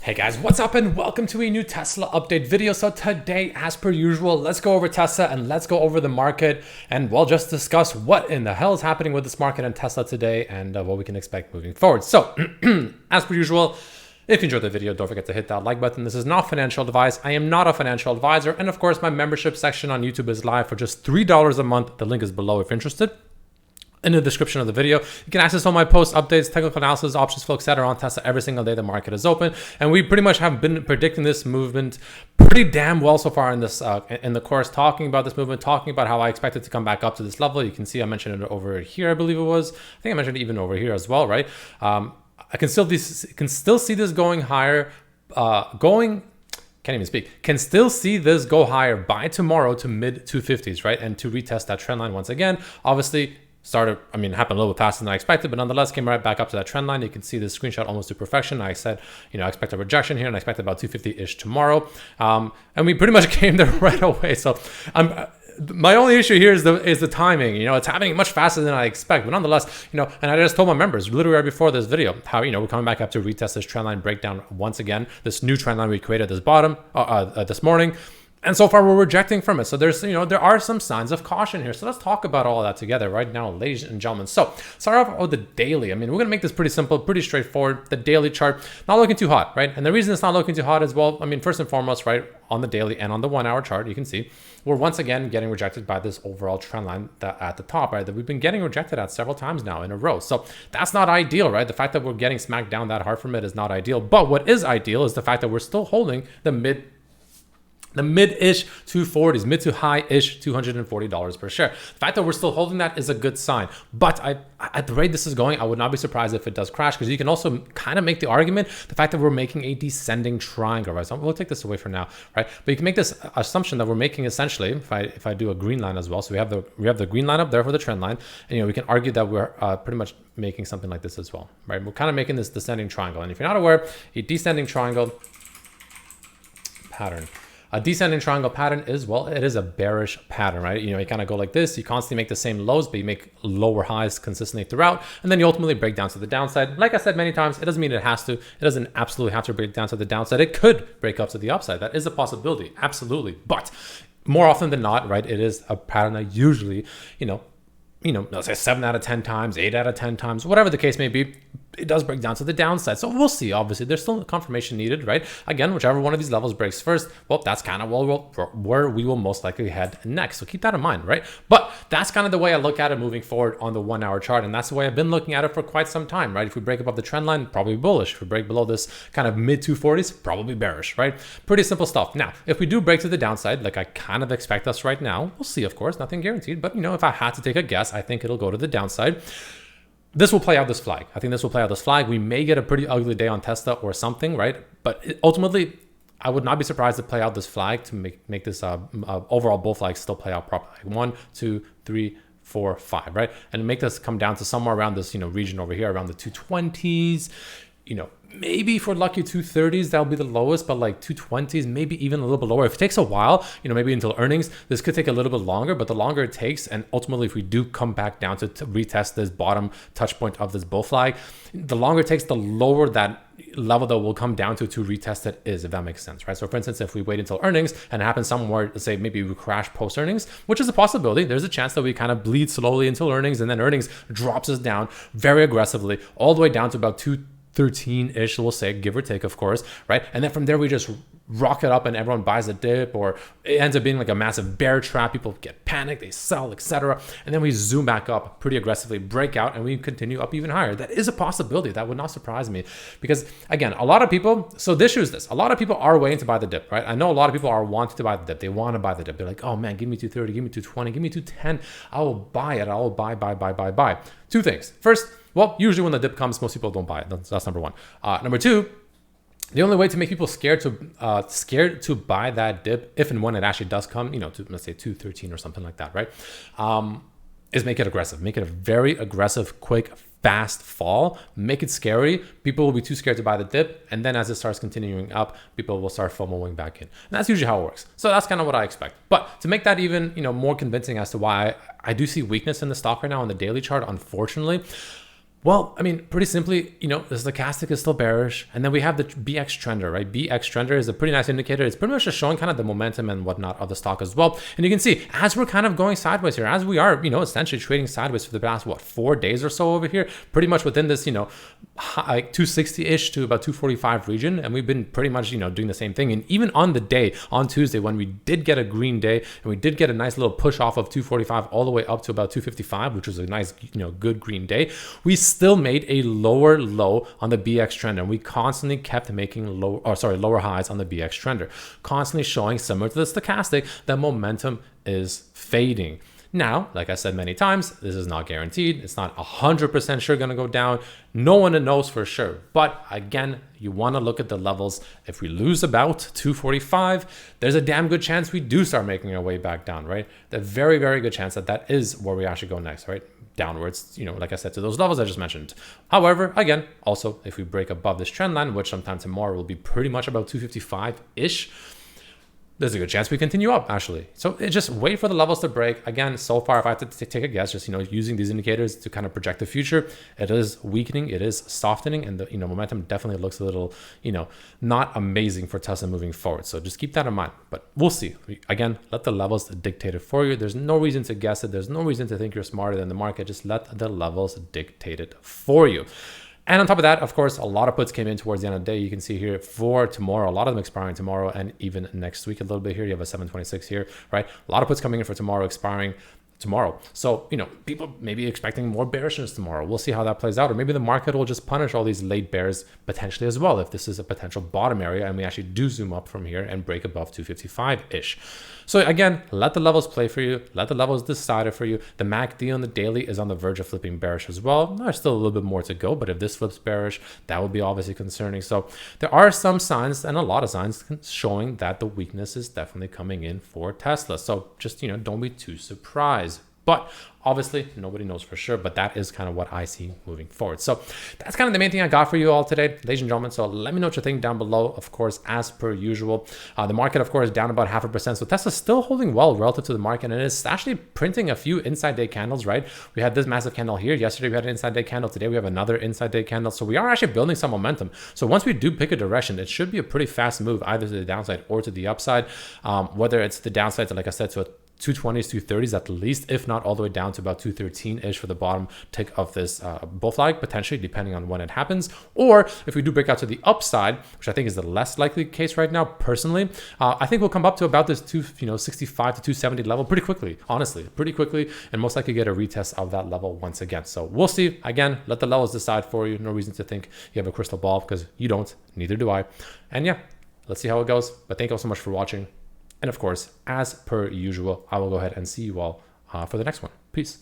Hey guys, what's up and welcome to a new Tesla update video. So today, as per usual, let's go over Tesla and let's go over the market, and we'll just discuss what in the hell is happening with this market and Tesla today and what we can expect moving forward. So as per usual, if you enjoyed the video, don't forget to hit that like button. This is not financial advice. I am not a financial advisor. And of course, my membership section on YouTube is live for just $3 a month. The link is below if you're interested. In the description of the video, you can access all my posts, updates, technical analysis, options flow, etc. on Tesla every single day the market is open. And we pretty much have been predicting this movement pretty damn well so far in this in the course, talking about this movement, talking about how I expect it to come back up to this level. You can see I mentioned it over here, I believe it was. I think I mentioned it even over here as well, right? I can still see this going higher, can't even speak. Can still see this go higher by tomorrow to mid 250s, right? And to retest that trend line once again. Obviously, happened a little bit faster than I expected, but nonetheless came right back up to that trend line. You can see the screenshot almost to perfection. I said, I expect a rejection here and I expect about 250-ish tomorrow. And we pretty much came there right away. So my only issue here is the timing. It's happening much faster than I expect, but nonetheless, and I just told my members literally right before this video how, we're coming back up to retest this trend line breakdown once again, this new trend line we created this this morning. And so far, we're rejecting from it. So there's, there are some signs of caution here. So let's talk about all of that together right now, ladies and gentlemen. So start off with the daily. We're going to make this pretty simple, pretty straightforward. The daily chart, not looking too hot, right? And the reason it's not looking too hot is, first and foremost, right, on the daily and on the 1 hour chart, you can see we're once again getting rejected by this overall trend line at the top, right, that we've been getting rejected at several times now in a row. So that's not ideal, right? The fact that we're getting smacked down that hard from it is not ideal. But what is ideal is the fact that we're still holding the mid-ish 240s, mid to high-ish $240 per share. The fact that we're still holding that is a good sign. But at the rate this is going, I would not be surprised if it does crash, because you can also kind of make the argument, the fact that we're making a descending triangle, right? So we'll take this away for now, right? But you can make this assumption that we're making essentially, if I do a green line as well, so we have the green line up there for the trend line, and we can argue that we're pretty much making something like this as well, right? We're kind of making this descending triangle. And if you're not aware, a descending triangle pattern. A descending triangle pattern is, it is a bearish pattern, right? You kind of go like this. You constantly make the same lows, but you make lower highs consistently throughout. And then you ultimately break down to the downside. Like I said many times, it doesn't mean it has to. It doesn't absolutely have to break down to the downside. It could break up to the upside. That is a possibility, absolutely. But more often than not, right, it is a pattern that usually, let's say 7 out of 10 times, 8 out of 10 times, whatever the case may be, it does break down to the downside. So we'll see. Obviously, there's still confirmation needed, right? Again, whichever one of these levels breaks first, that's kind of where we will most likely head next. So keep that in mind, right? But that's kind of the way I look at it moving forward on the 1 hour chart. And that's the way I've been looking at it for quite some time, right? If we break above the trend line, probably bullish. If we break below this kind of mid 240s, probably bearish, right? Pretty simple stuff. Now, if we do break to the downside, like I kind of expect us right now, we'll see, of course, nothing guaranteed. But, if I had to take a guess, I think it'll go to the downside. This will play out this flag. I think this will play out this flag. We may get a pretty ugly day on Tesla or something, right? But ultimately, I would not be surprised to play out this flag to make this overall bull flag still play out properly. 1, 2, 3, 4, 5, right? And make this come down to somewhere around this, region over here, around the 220s, maybe for lucky 230s, that'll be the lowest, but like 220s, maybe even a little bit lower. If it takes a while, maybe until earnings, this could take a little bit longer, but the longer it takes, and ultimately if we do come back down to retest this bottom touch point of this bull flag, the longer it takes, the lower that level that will come down to retest it is, if that makes sense, right? So for instance, if we wait until earnings and it happens somewhere, let's say maybe we crash post earnings, which is a possibility, there's a chance that we kind of bleed slowly until earnings, and then earnings drops us down very aggressively, all the way down to about 213-ish, we'll say, give or take, of course, right? And then from there, we just rocket up and everyone buys a dip, or it ends up being like a massive bear trap. People get panicked, they sell, etc. And then we zoom back up pretty aggressively, break out, and we continue up even higher. That is a possibility. That would not surprise me, because again, a lot of people, so the issue is this, a lot of people are waiting to buy the dip, right? I know a lot of people are wanting to buy the dip. They want to buy the dip. They're like, oh man, give me 230, give me 220, give me 210. I will buy it. I will buy. Two things. First, usually when the dip comes, most people don't buy it. That's number one. Number two, the only way to make people scared to buy that dip, if and when it actually does come, to let's say 213 or something like that, right? Is make it aggressive. Make it a very aggressive, quick, fast fall. Make it scary. People will be too scared to buy the dip, and then as it starts continuing up, people will start FOMOing back in. And that's usually how it works. So that's kind of what I expect. But to make that even more convincing as to why I do see weakness in the stock right now on the daily chart, unfortunately, Well, I mean, pretty simply, the stochastic is still bearish. And then we have the BX trender, right? BX trender is a pretty nice indicator. It's pretty much just showing kind of the momentum and whatnot of the stock as well. And you can see as we're kind of going sideways here, as we are, essentially trading sideways for the past, 4 days or so over here, pretty much within this, like 260-ish to about 245 region. And we've been pretty much, doing the same thing. And even on the day, on Tuesday, when we did get a green day and we did get a nice little push off of 245 all the way up to about 255, which was a nice, good green day, we still made a lower low on the BX trend, and we constantly kept making lower highs on the BX trender, constantly showing, similar to the stochastic, that momentum is fading. Now, like I said many times, this is not guaranteed. It's not 100% sure going to go down. No one knows for sure. But again, you want to look at the levels. If we lose about 245, there's a damn good chance we do start making our way back down, right? The very, very good chance that is where we actually go next, right? Downwards, like I said, to those levels I just mentioned. However, again, also, if we break above this trend line, which sometime tomorrow will be pretty much about 255-ish, there's a good chance we continue up, actually. So just wait for the levels to break. Again, so far, if I had to take a guess, just, using these indicators to kind of project the future, it is weakening, it is softening, and the, momentum definitely looks a little, not amazing for Tesla moving forward. So just keep that in mind, but we'll see. Again, let the levels dictate it for you. There's no reason to guess it. There's no reason to think you're smarter than the market. Just let the levels dictate it for you. And on top of that, of course, a lot of puts came in towards the end of the day. You can see here for tomorrow, a lot of them expiring tomorrow and even next week a little bit here. You have a 726 here, right? A lot of puts coming in for tomorrow, expiring tomorrow. So, people may be expecting more bearishness tomorrow. We'll see how that plays out. Or maybe the market will just punish all these late bears potentially as well, if this is a potential bottom area and we actually do zoom up from here and break above 255-ish. So again, let the levels play for you. Let the levels decide it for you. The MACD on the daily is on the verge of flipping bearish as well. There's still a little bit more to go, but if this flips bearish, that would be obviously concerning. So there are some signs and a lot of signs showing that the weakness is definitely coming in for Tesla. So just, don't be too surprised. But obviously, nobody knows for sure, but that is kind of what I see moving forward. So that's kind of the main thing I got for you all today, ladies and gentlemen. So let me know what you think down below, of course, as per usual. The market, of course, down about 0.5%. So Tesla's still holding well relative to the market, and it's actually printing a few inside day candles, right? We had this massive candle here. Yesterday, we had an inside day candle. Today, we have another inside day candle. So we are actually building some momentum. So once we do pick a direction, it should be a pretty fast move, either to the downside or to the upside, whether it's the downside, to, like I said, to a 220s, 230s at least, if not all the way down to about 213-ish for the bottom tick of this bull flag, potentially, depending on when it happens. Or if we do break out to the upside, which I think is the less likely case right now, personally, I think we'll come up to about this 265 to 270 level pretty quickly, honestly, pretty quickly, and most likely get a retest of that level once again. So we'll see. Again, let the levels decide for you. No reason to think you have a crystal ball, because you don't, neither do I. And yeah, let's see how it goes. But thank you all so much for watching. And of course, as per usual, I will go ahead and see you all for the next one. Peace.